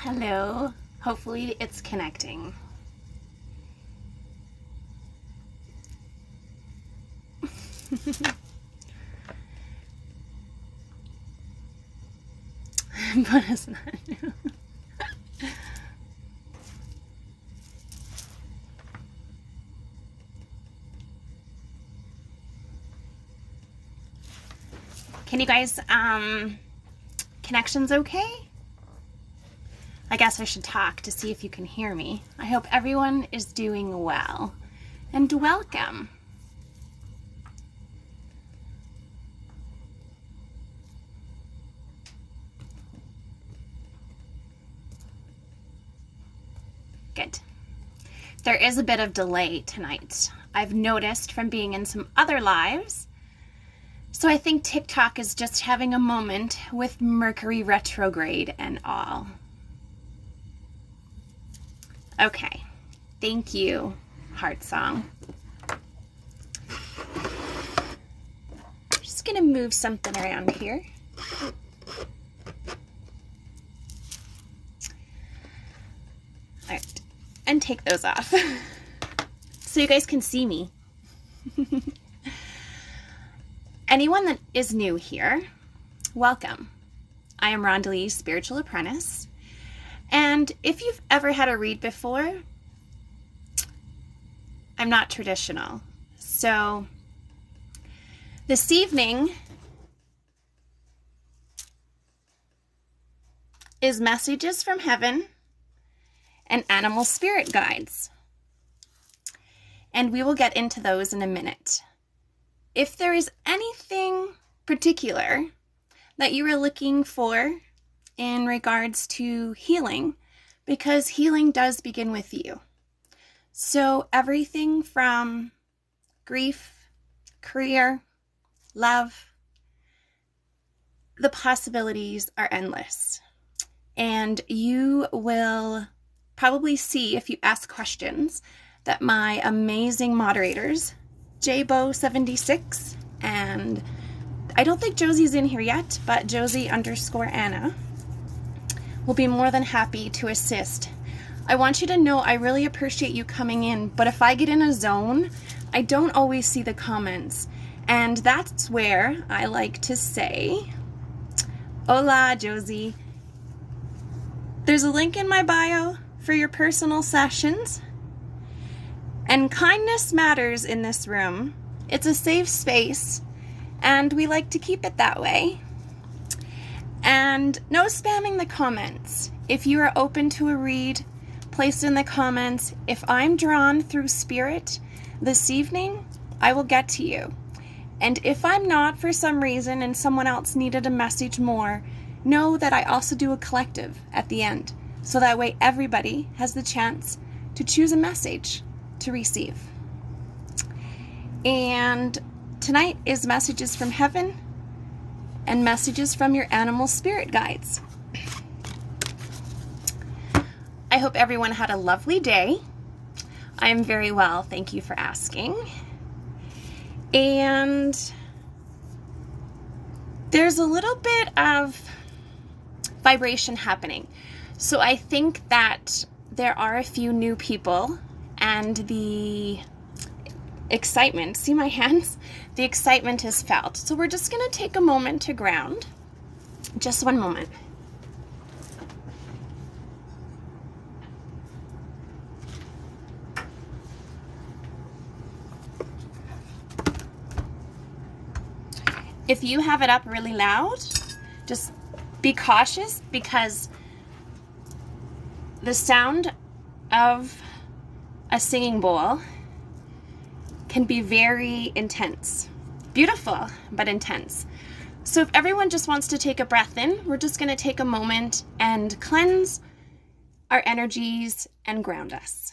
Hello. Hopefully it's connecting. But it's not new. Can you guys, connection's okay? I guess I should talk to see if you can hear me. I hope everyone is doing well. And welcome. Good. There is a bit of delay tonight. I've noticed from being in some other lives. So I think TikTok is just having a moment with Mercury retrograde and all. Okay, thank you, Heart Song. Just gonna move something around here. All right, and take those off so you guys can see me. Anyone that is new here, welcome. I am Rhonda Lee's Spiritual Apprentice. And if you've ever had a read before, I'm not traditional. So this evening is Messages from Heaven and Animal Spirit Guides. And we will get into those in a minute. If there is anything particular that you are looking for in regards to healing, because healing does begin with you. So everything from grief, career, love, the possibilities are endless. And you will probably see if you ask questions that my amazing moderators, JBO76, and I don't think Josie's in here yet, but Josie_Anna, will be more than happy to assist. I want you to know I really appreciate you coming in, but if I get in a zone, I don't always see the comments. And that's where I like to say, hola, Josie. There's a link in my bio for your personal sessions. And kindness matters in this room. It's a safe space, and we like to keep it that way. And no spamming the comments. If you are open to a read, place in the comments. If I'm drawn through spirit this evening, I will get to you. And if I'm not for some reason and someone else needed a message more, know that I also do a collective at the end. So that way everybody has the chance to choose a message to receive. And tonight is Messages from Heaven and Messages from your Animal Spirit Guides. I hope everyone had a lovely day. I am very well, thank you for asking. And there's a little bit of vibration happening. So I think that there are a few new people, and the excitement, see my hands? The excitement is felt. So we're just going to take a moment to ground. Just one moment. If you have it up really loud, just be cautious, because the sound of a singing bowl can be very intense. Beautiful, but intense. So if everyone just wants to take a breath in, we're just going to take a moment and cleanse our energies and ground us.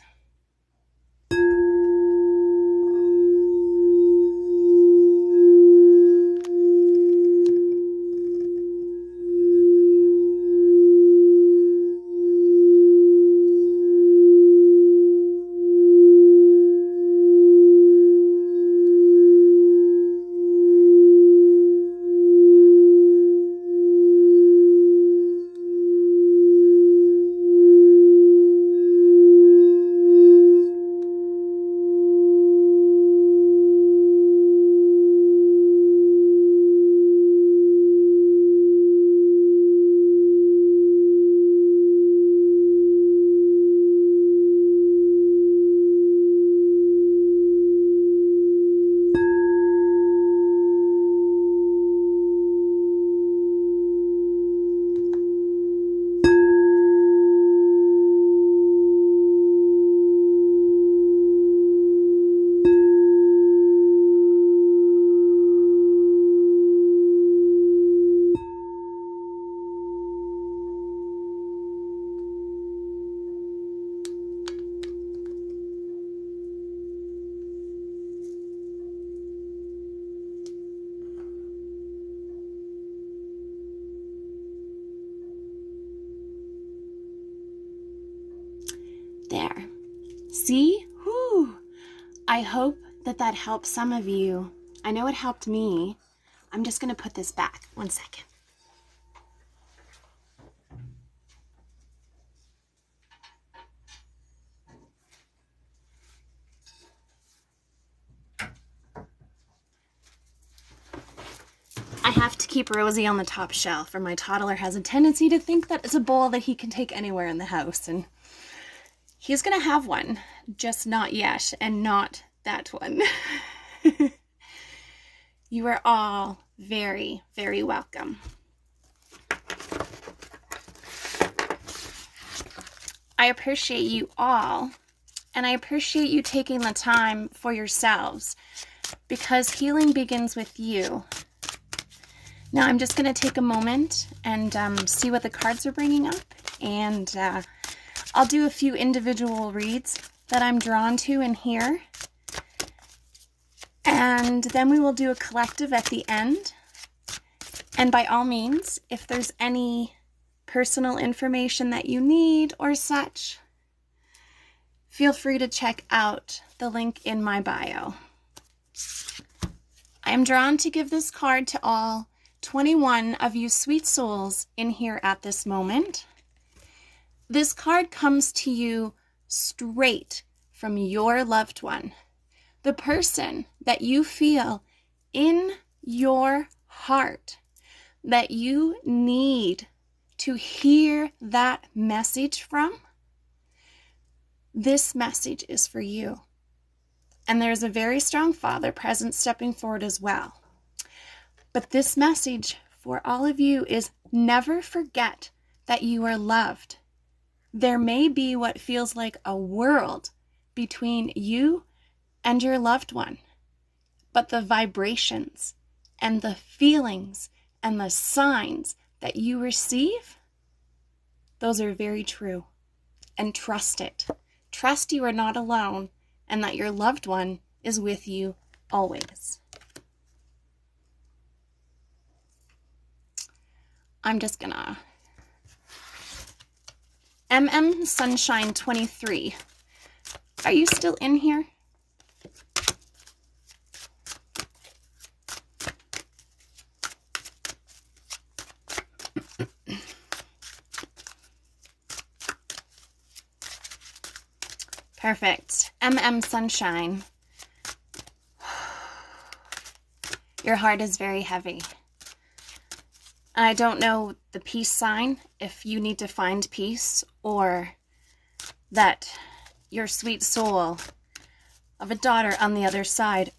I hope that that helps some of you. I know it helped me. I'm just going to put this back. 1 second. I have to keep Rosie on the top shelf, or my toddler has a tendency to think that it's a bowl that he can take anywhere in the house, and he's gonna have one, just not yet, and not that one. You are all very, very welcome. I appreciate you all, and I appreciate you taking the time for yourselves, because healing begins with you. Now I'm just going to take a moment and see what the cards are bringing up, and I'll do a few individual reads that I'm drawn to in here, and then we will do a collective at the end. And by all means, if there's any personal information that you need or such, feel free to check out the link in my bio. I am drawn to give this card to all 21 of you sweet souls in here at this moment. This card comes to you straight from your loved one, the person that you feel in your heart that you need to hear that message from. This message is for you. And there's a very strong father present stepping forward as well. But this message for all of you is never forget that you are loved. There may be what feels like a world between you and your loved one, but the vibrations and the feelings and the signs that you receive, those are very true. And trust it. Trust you are not alone and that your loved one is with you always. I'm just gonna Sunshine 23. Are you still in here? Perfect. Sunshine. Your heart is very heavy. I don't know the peace sign, if you need to find peace, or that your sweet soul of a daughter on the other side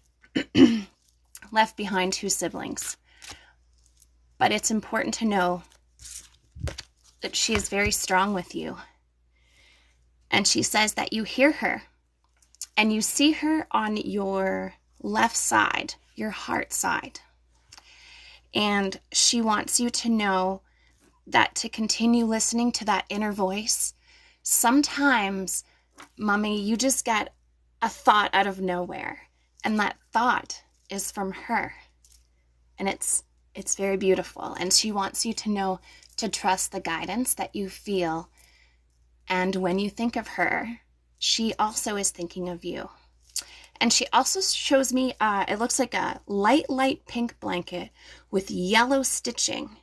left behind 2 siblings. But it's important to know that she is very strong with you. And she says that you hear her and you see her on your left side, your heart side. And she wants you to know that to continue listening to that inner voice. Sometimes, Mommy, you just get a thought out of nowhere, and that thought is from her. And it's very beautiful. And she wants you to know to trust the guidance that you feel. And when you think of her, she also is thinking of you. And she also shows me, it looks like a light pink blanket with yellow stitching.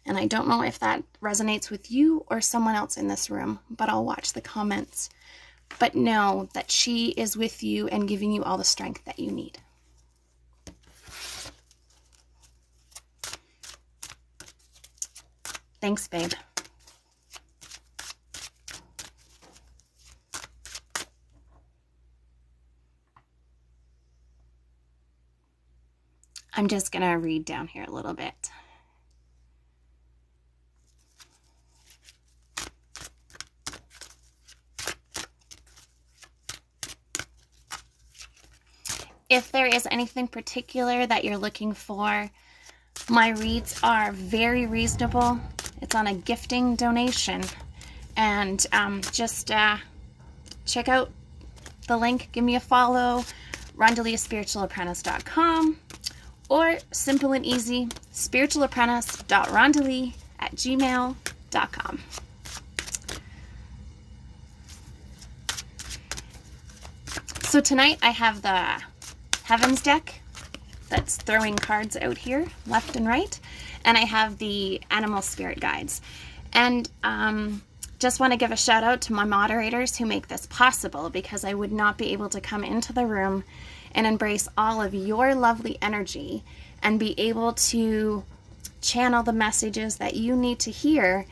And I don't know if that resonates with you or someone else in this room, but I'll watch the comments. But know that she is with you and giving you all the strength that you need. Thanks, babe. I'm just going to read down here a little bit. If there is anything particular that you're looking for, my reads are very reasonable. It's on a gifting donation. And just check out the link. Give me a follow. RondeliaSpiritualApprentice.com. Or simple and easy, spiritualapprentice.rondelie@gmail.com. So tonight I have the Heavens deck that's throwing cards out here, left and right. And I have the Animal Spirit Guides. And just want to give a shout out to my moderators who make this possible, because I would not be able to come into the room and embrace all of your lovely energy and be able to channel the messages that you need to hear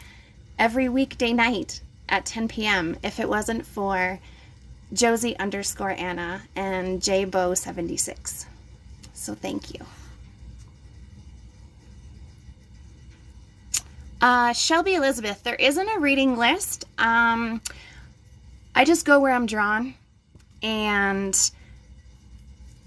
every weekday night at 10 p.m. if it wasn't for Josie_Anna and JBO76. So thank you. Shelby Elizabeth, there isn't a reading list. I just go where I'm drawn, and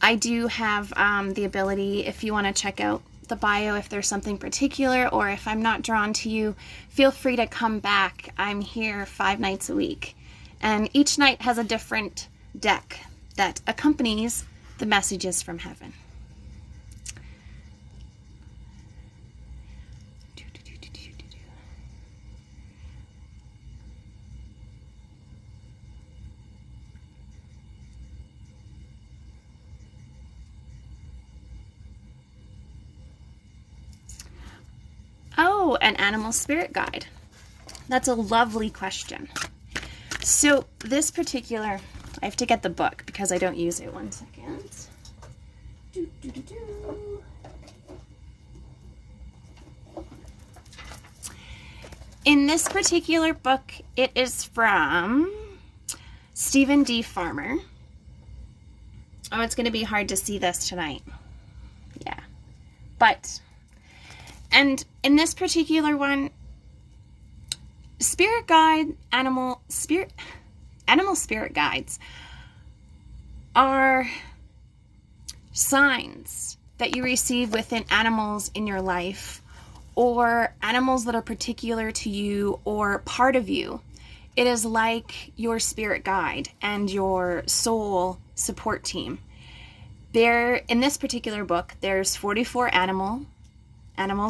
I do have the ability, if you want to check out the bio, if there's something particular, or if I'm not drawn to you, feel free to come back. I'm here 5 nights a week, and each night has a different deck that accompanies the messages from heaven. Oh, an animal spirit guide. That's a lovely question. So this particular, I have to get the book because I don't use it. 1 second. In this particular book, it is from Stephen D. Farmer. Oh, it's going to be hard to see this tonight. Yeah. And in this particular one, spirit guide, animal spirit guides are signs that you receive within animals in your life, or animals that are particular to you or part of you. It is like your spirit guide and your soul support team. There, in this particular book, there's 44 animals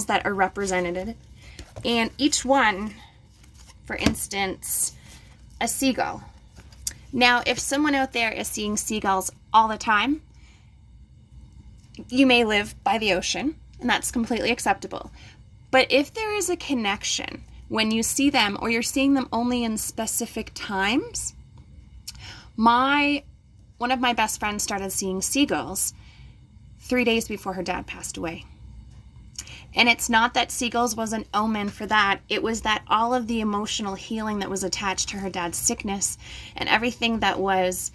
that are represented, and each one, for instance, a seagull. Now, if someone out there is seeing seagulls all the time, you may live by the ocean, and that's completely acceptable. But if there is a connection when you see them, or you're seeing them only in specific times, one of my best friends started seeing seagulls 3 days before her dad passed away. And it's not that seagulls was an omen for that. It was that all of the emotional healing that was attached to her dad's sickness and everything that was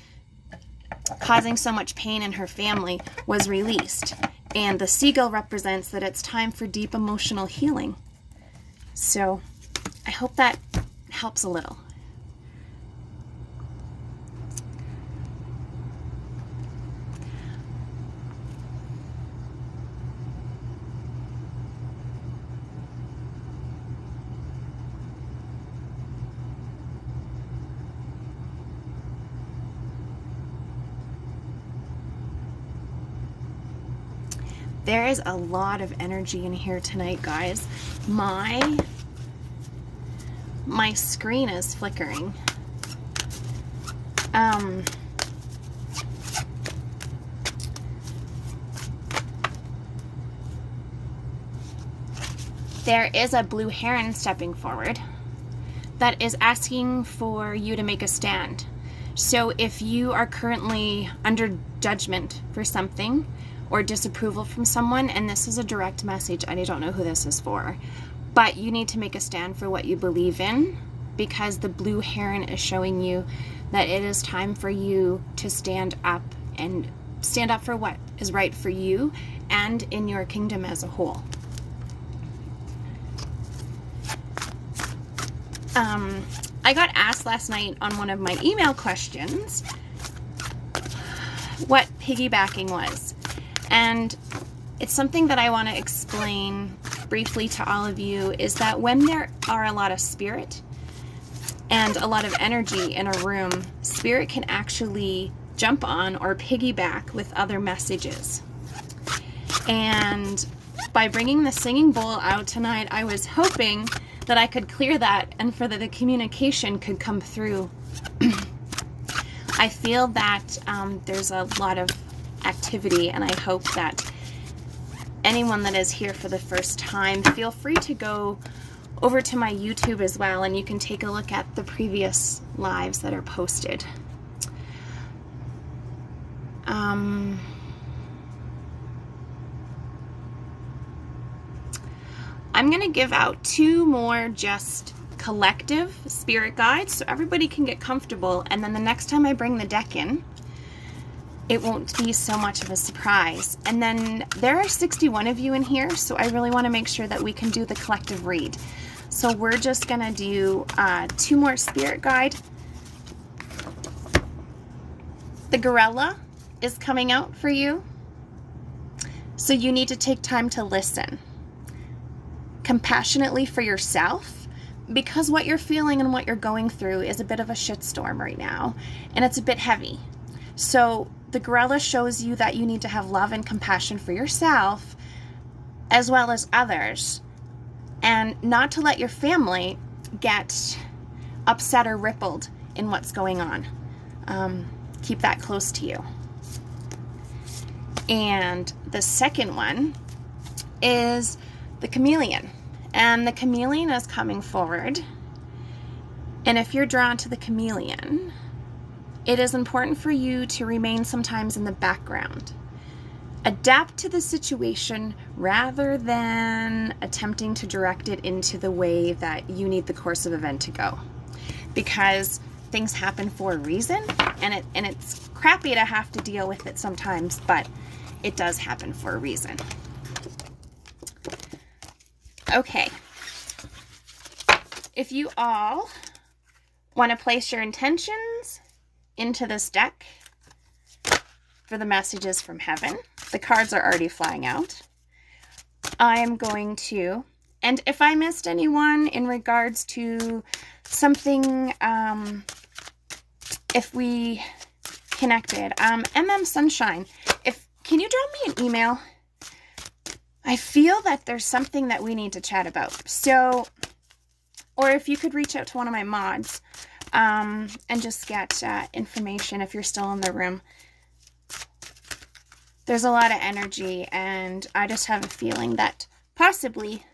causing so much pain in her family was released. And the seagull represents that it's time for deep emotional healing. So I hope that helps a little. There is a lot of energy in here tonight, guys. My screen is flickering. There is a blue heron stepping forward that is asking for you to make a stand. So if you are currently under judgment for something, or disapproval from someone, and this is a direct message, I don't know who this is for, but you need to make a stand for what you believe in, because the blue heron is showing you that it is time for you to stand up and stand up for what is right for you and in your kingdom as a whole. I got asked last night on one of my email questions what piggybacking was. And it's something that I want to explain briefly to all of you, is that when there are a lot of spirit and a lot of energy in a room, spirit can actually jump on or piggyback with other messages. And by bringing the singing bowl out tonight, I was hoping that I could clear that and for that the communication could come through. I feel that there's a lot of activity, and I hope that anyone that is here for the first time, feel free to go over to my YouTube as well, and you can take a look at the previous lives that are posted. I'm going to give out 2 more just collective spirit guides so everybody can get comfortable, and then the next time I bring the deck in, it won't be so much of a surprise. And then there are 61 of you in here, so I really want to make sure that we can do the collective read. So we're just going to do 2 more spirit guide. The gorilla is coming out for you, so you need to take time to listen compassionately for yourself, because what you're feeling and what you're going through is a bit of a shitstorm right now, and it's a bit heavy. So the gorilla shows you that you need to have love and compassion for yourself as well as others, and not to let your family get upset or rippled in what's going on. Keep that close to you. And the second one is the chameleon. And the chameleon is coming forward. And if you're drawn to the chameleon, it is important for you to remain sometimes in the background. Adapt to the situation rather than attempting to direct it into the way that you need the course of event to go. Because things happen for a reason, and it's crappy to have to deal with it sometimes, but it does happen for a reason. Okay. If you all want to place your intentions into this deck for the messages from heaven, the cards are already flying out. I am going to, and if I missed anyone in regards to something, if we connected, Sunshine, can you drop me an email? I feel that there's something that we need to chat about. So, or if you could reach out to one of my mods and just get information if you're still in the room. There's a lot of energy, and I just have a feeling that possibly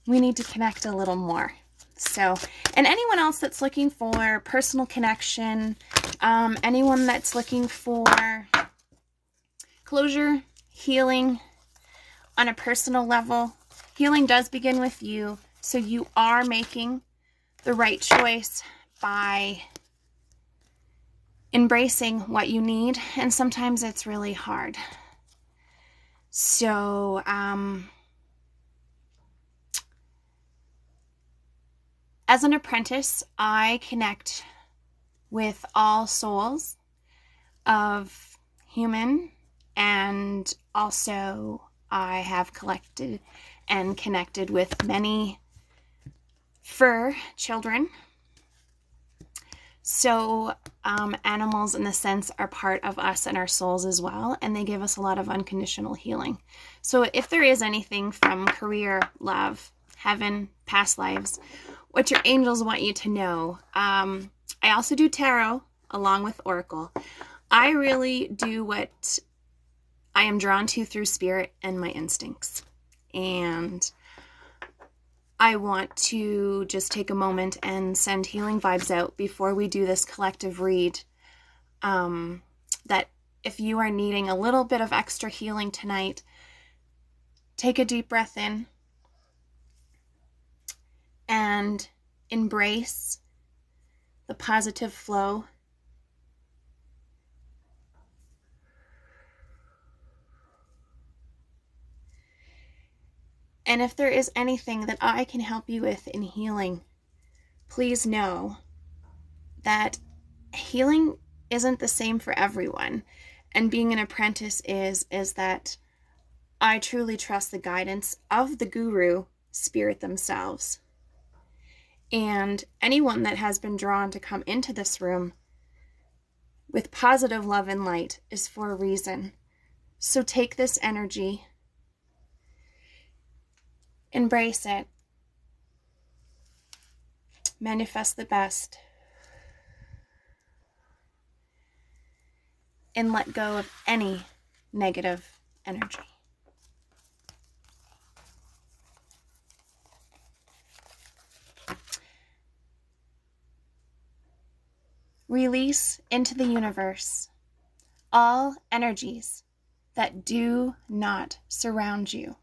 we need to connect a little more. So, and anyone else that's looking for personal connection, anyone that's looking for closure, healing on a personal level, healing does begin with you. So you are making the right choice by embracing what you need, and sometimes it's really hard. So, as an apprentice, I connect with all souls of human, and also I have collected and connected with many fur children. So animals in the sense are part of us and our souls as well, and they give us a lot of unconditional healing. So if there is anything from career, love, heaven, past lives, what your angels want you to know. I also do tarot along with oracle. I really do what I am drawn to through spirit and my instincts. And I want to just take a moment and send healing vibes out before we do this collective read. That if you are needing a little bit of extra healing tonight, take a deep breath in and embrace the positive flow. And if there is anything that I can help you with in healing, please know that healing isn't the same for everyone. And being an apprentice is that I truly trust the guidance of the guru, spirit themselves. And anyone that has been drawn to come into this room with positive love and light is for a reason. So take this energy, embrace it, manifest the best, and let go of any negative energy. Release into the universe all energies that do not surround you,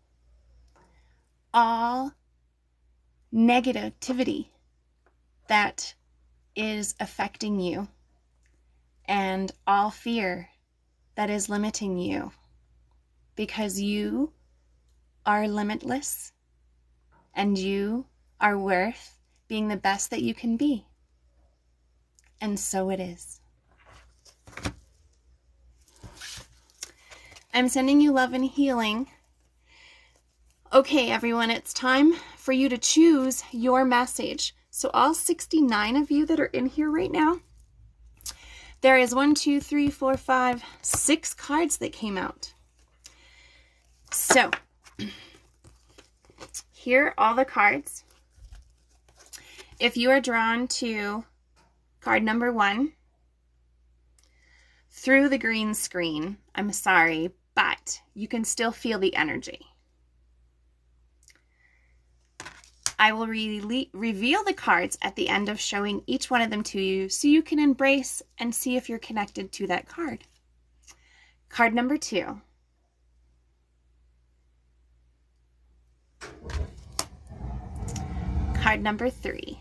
all negativity that is affecting you, and all fear that is limiting you, because you are limitless and you are worth being the best that you can be. And so it is. I'm sending you love and healing. Okay, everyone, it's time for you to choose your message. So all 69 of you that are in here right now, there is 6 cards that came out. So here are all the cards. If you are drawn to card number 1 through the green screen, I'm sorry, but you can still feel the energy. I will reveal the cards at the end of showing each one of them to you so you can embrace and see if you're connected to that card. Card number 2. Card number 3.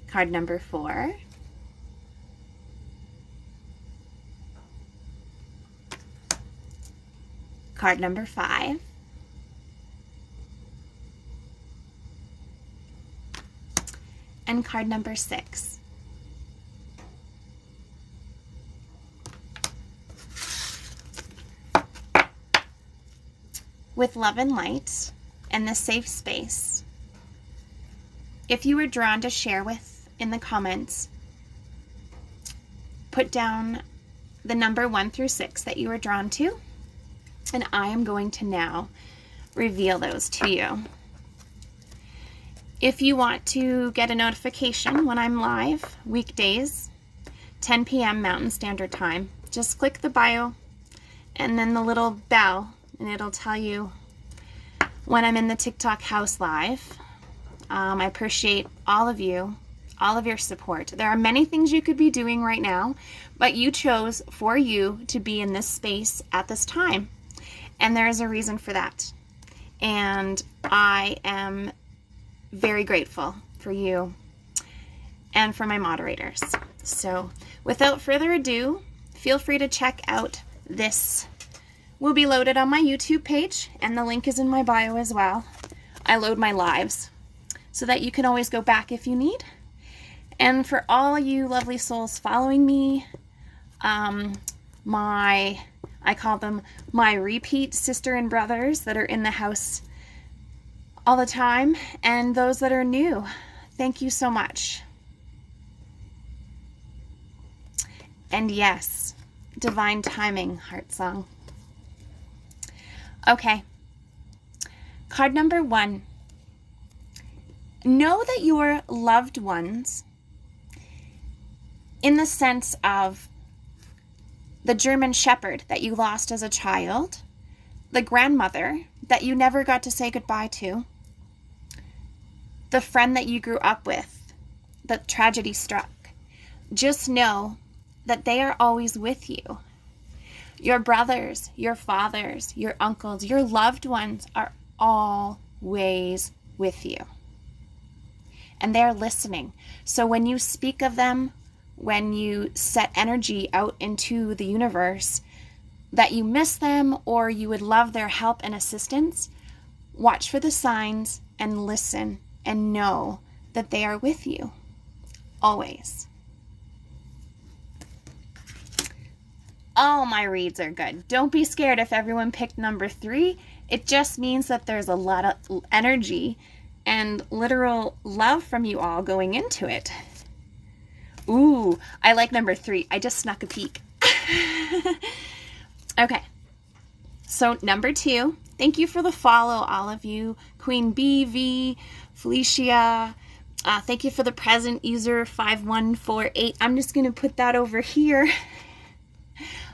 Card number 4. Card number 5. And card number 6. With love and light and the safe space, if you were drawn to share with in the comments, put down the number 1 through 6 that you were drawn to, and I am going to now reveal those to you. If you want to get a notification when I'm live, weekdays, 10 p.m. Mountain Standard Time, just click the bio and then the little bell, and it'll tell you when I'm in the TikTok house live. I appreciate all of you, all of your support. There are many things you could be doing right now, but you chose for you to be in this space at this time. And there is a reason for that. And I am very grateful for you and for my moderators. So without further ado, feel free to check out this. Will be loaded on my YouTube page, and the link is in my bio as well. I load my lives so that you can always go back if you need. And for all you lovely souls following me, I call them my repeat sister and brothers that are in the house all the time, and those that are new, thank you so much. And yes, divine timing, heart song. Okay, card number 1. Know that your loved ones, in the sense of the German Shepherd that you lost as a child, the grandmother that you never got to say goodbye to, the friend that you grew up with, that tragedy struck, just know that they are always with you. Your brothers, your fathers, your uncles, your loved ones are always with you. And they're listening. So when you speak of them, when you set energy out into the universe, that you miss them or you would love their help and assistance, watch for the signs and listen and know that they are with you, always. All my reads are good. Don't be scared if everyone picked number 3. It just means that there's a lot of energy and literal love from you all going into it. Ooh, I like number 3. I just snuck a peek. Okay, so number 2, thank you for the follow, all of you. Queen BV, Felicia, Thank you for the present, user 5148. I'm just going to put that over here.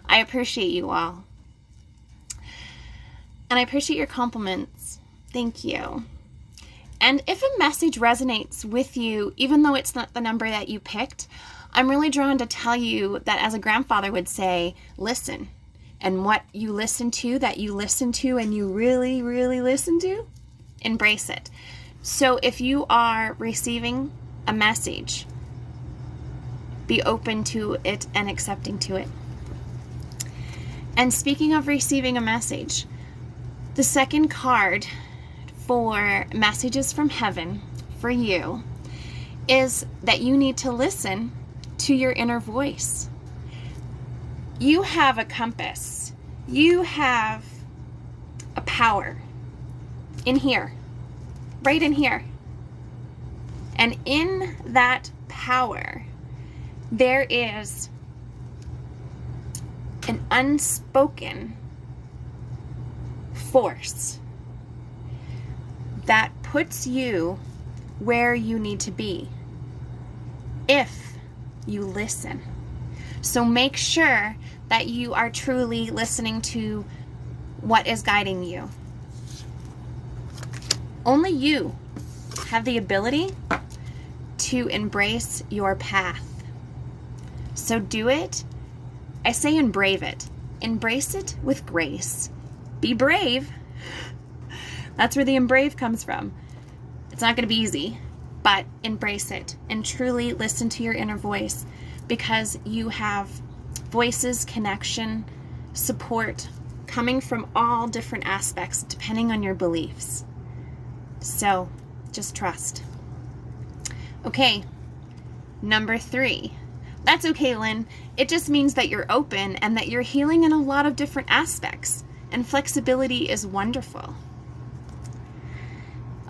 I appreciate you all. And I appreciate your compliments. Thank you. And if a message resonates with you, even though it's not the number that you picked, I'm really drawn to tell you that, as a grandfather would say, listen. And what you listen to, that you listen to and you really, really listen to, embrace it. So if you are receiving a message, be open to it and accepting to it. And speaking of receiving a message, the second card for messages from heaven for you is that you need to listen to your inner voice. You have a compass. You have a power in here, right in here. And in that power, there is an unspoken force that puts you where you need to be if you listen. So make sure that you are truly listening to what is guiding you. Only you have the ability to embrace your path. So do it. I say embrave it. Embrace it with grace. Be brave. That's where the embrave comes from. It's not going to be easy, but embrace it and truly listen to your inner voice, because you have voices, connection, support coming from all different aspects depending on your beliefs. So just trust. Okay, number 3. That's okay, Lynn. It just means that you're open and that you're healing in a lot of different aspects, and flexibility is wonderful.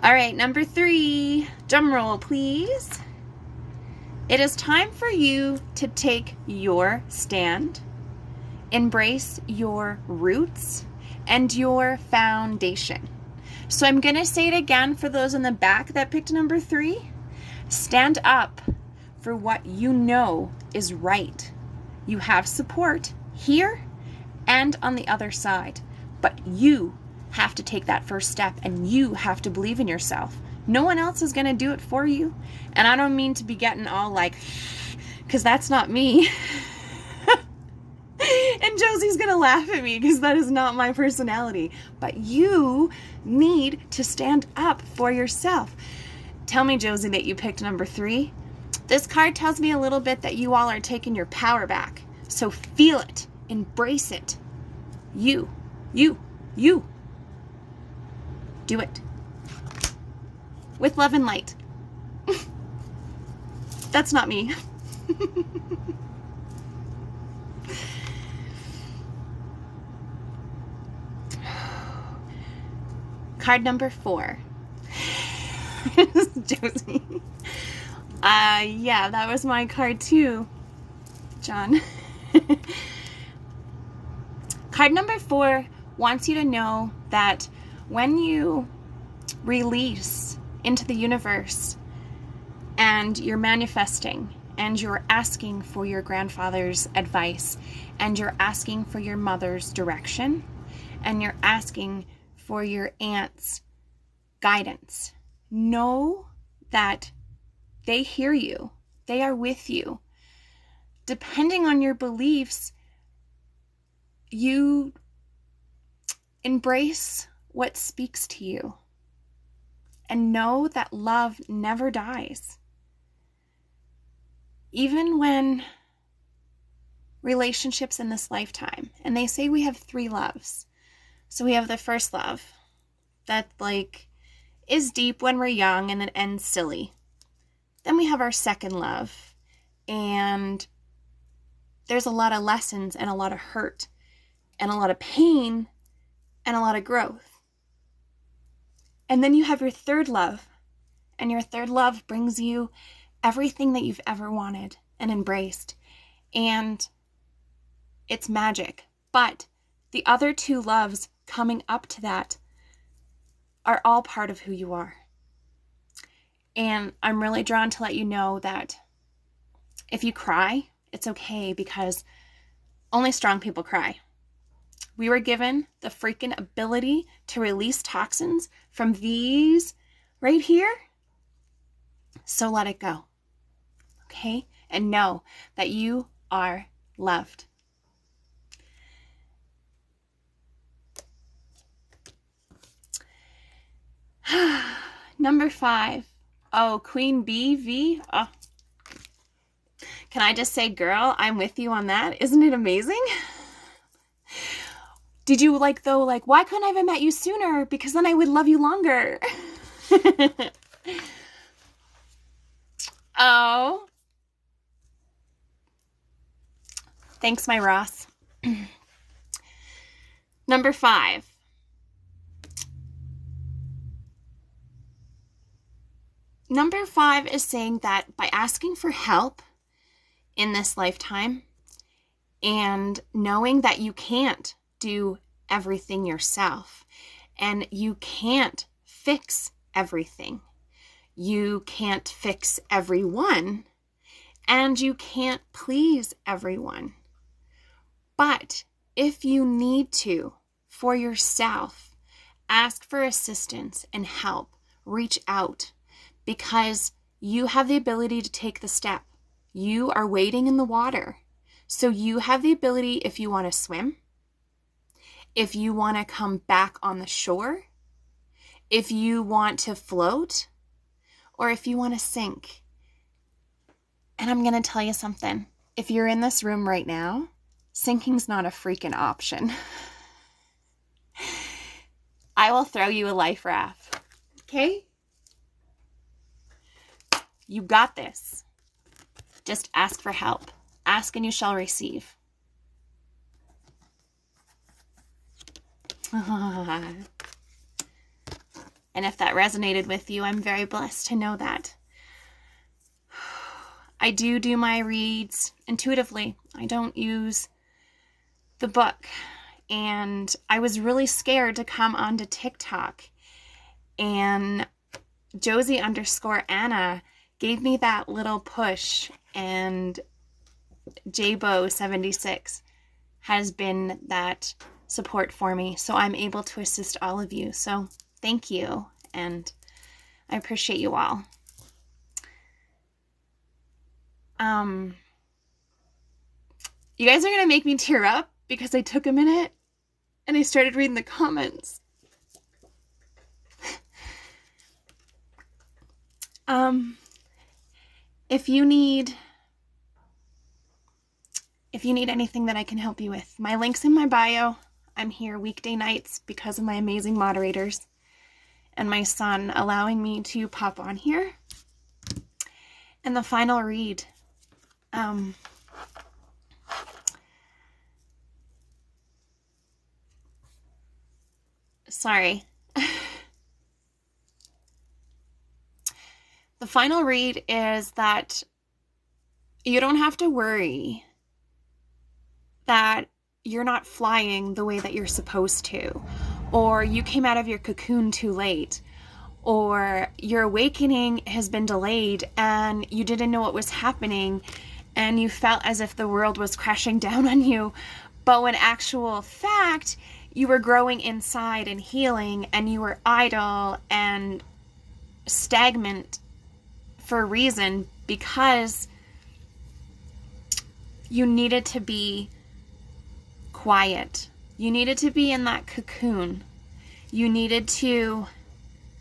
All right, number 3, drum roll, please. It is time for you to take your stand, embrace your roots and your foundation. So I'm going to say it again for those in the back that picked number 3. Stand up for what you know is right. You have support here and on the other side, but you have to take that first step and you have to believe in yourself. No one else is going to do it for you. And I don't mean to be getting all like, because that's not me. And Josie's going to laugh at me because that is not my personality. But you need to stand up for yourself. Tell me, Josie, that you picked number 3. This card tells me a little bit that you all are taking your power back. So feel it. Embrace it. You. Do it. With love and light. That's not me. Card number 4. Josie. Yeah, that was my card too, John. Card number 4 wants you to know that when you release into the universe and you're manifesting and you're asking for your grandfather's advice and you're asking for your mother's direction and you're asking for your aunt's guidance, know that they hear you. They are with you. Depending on your beliefs, you embrace what speaks to you and know that love never dies. Even when relationships in this lifetime, and they say we have 3 loves. So we have the first love that is deep when we're young and it ends silly. Then we have our second love, and there's a lot of lessons and a lot of hurt and a lot of pain and a lot of growth. And then you have your third love, and your third love brings you everything that you've ever wanted and embraced. And it's magic. But the other 2 loves coming up to that are all part of who you are. And I'm really drawn to let you know that if you cry, it's okay, because only strong people cry. We were given the freaking ability to release toxins from these right here. So let it go. Okay? And know that you are loved. Number 5. Oh, Queen BV. Oh. Can I just say, girl, I'm with you on that. Isn't it amazing? Did you why couldn't I have met you sooner? Because then I would love you longer. Oh. Thanks, my Ross. Number 5. Number 5 is saying that by asking for help in this lifetime and knowing that you can't do everything yourself and you can't fix everything, you can't fix everyone, and you can't please everyone. But if you need to, for yourself, ask for assistance and help, reach out, because you have the ability to take the step. You are wading in the water. So you have the ability, if you want to swim, if you want to come back on the shore, if you want to float, or if you want to sink. And I'm going to tell you something. If you're in this room right now, sinking's not a freaking option. I will throw you a life raft. Okay? You got this. Just ask for help. Ask and you shall receive. And if that resonated with you, I'm very blessed to know that. I do my reads intuitively. I don't use the book. And I was really scared to come onto TikTok. And Josie_Anna gave me that little push, and Jabo76 has been that support for me, so I'm able to assist all of you. So thank you, and I appreciate you all. You guys are gonna make me tear up because I took a minute and I started reading the comments. If you need anything that I can help you with, my link's in my bio. I'm here weekday nights because of my amazing moderators and my son allowing me to pop on here. And the final read. Sorry. The final read is that you don't have to worry that you're not flying the way that you're supposed to, or you came out of your cocoon too late, or your awakening has been delayed and you didn't know what was happening and you felt as if the world was crashing down on you, but when actual fact, you were growing inside and healing, and you were idle and stagnant for a reason, because you needed to be quiet. You needed to be in that cocoon. You needed to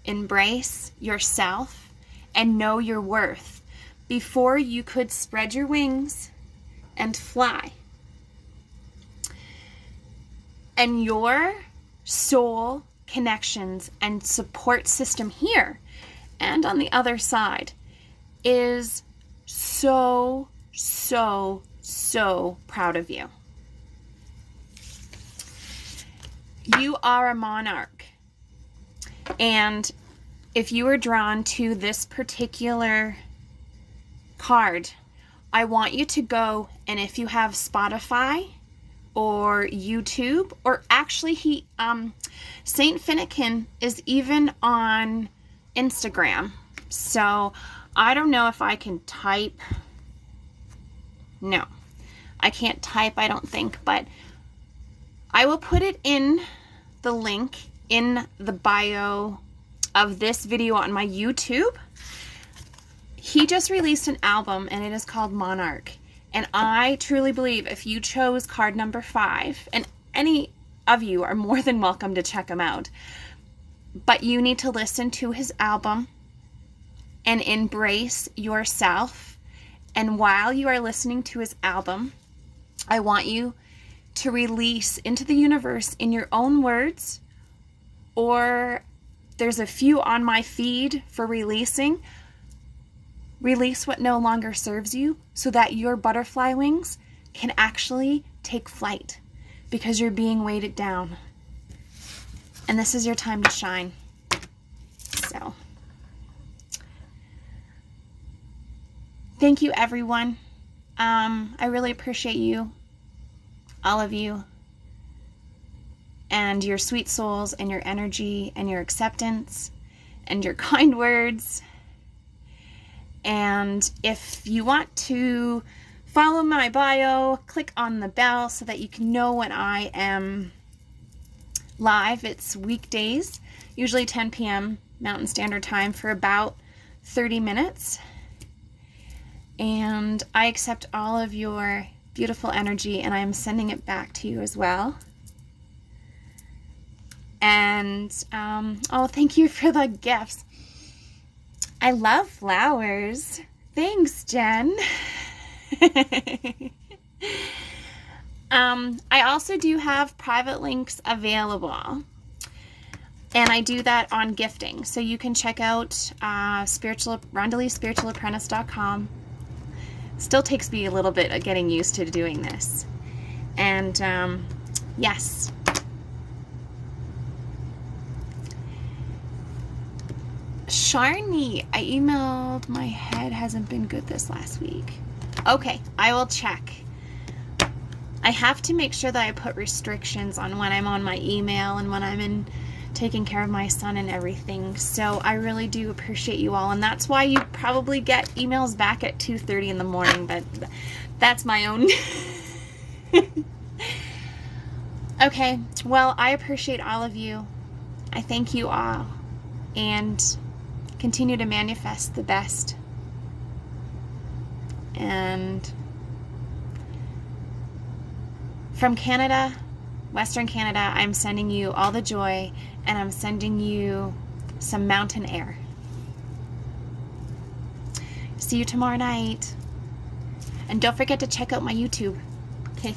embrace yourself and know your worth before you could spread your wings and fly. And your soul connections and support system here and on the other side is so, so, so proud of you. You are a monarch. And if you were drawn to this particular card, I want you to go, and if you have Spotify or YouTube, or actually Saint Finnegan is even on Instagram. So I don't know if I can type. No, I can't type, I don't think, but I will put it in the link in the bio of this video on my YouTube. He just released an album and it is called Monarch. And I truly believe if you chose card number 5, and any of you are more than welcome to check him out, but you need to listen to his album and embrace yourself. And while you are listening to his album, I want you to release into the universe in your own words, or there's a few on my feed for releasing. Release what no longer serves you so that your butterfly wings can actually take flight, because you're being weighted down. And this is your time to shine. So, thank you, everyone. I really appreciate you, all of you, and your sweet souls and your energy and your acceptance and your kind words. And if you want to follow my bio, click on the bell so that you can know when I am live. It's weekdays, usually 10 p.m. Mountain Standard Time for about 30 minutes. And I accept all of your beautiful energy and I am sending it back to you as well. And, oh, thank you for the gifts. I love flowers. Thanks, Jen. I also do have private links available. And I do that on gifting. So you can check out RondaLeeSpiritualApprentice.com. Still takes me a little bit of getting used to doing this. And yes. Sharni, I emailed. My head hasn't been good this last week. Okay, I will check. I have to make sure that I put restrictions on when I'm on my email and when I'm in taking care of my son and everything. So I really do appreciate you all, and that's why you probably get emails back at 2:30 in the morning, but that's my own. Okay, well, I appreciate all of you. I thank you all, and continue to manifest the best. And from Canada, Western Canada, I'm sending you all the joy, and I'm sending you some mountain air. See you tomorrow night. And don't forget to check out my YouTube. Okay.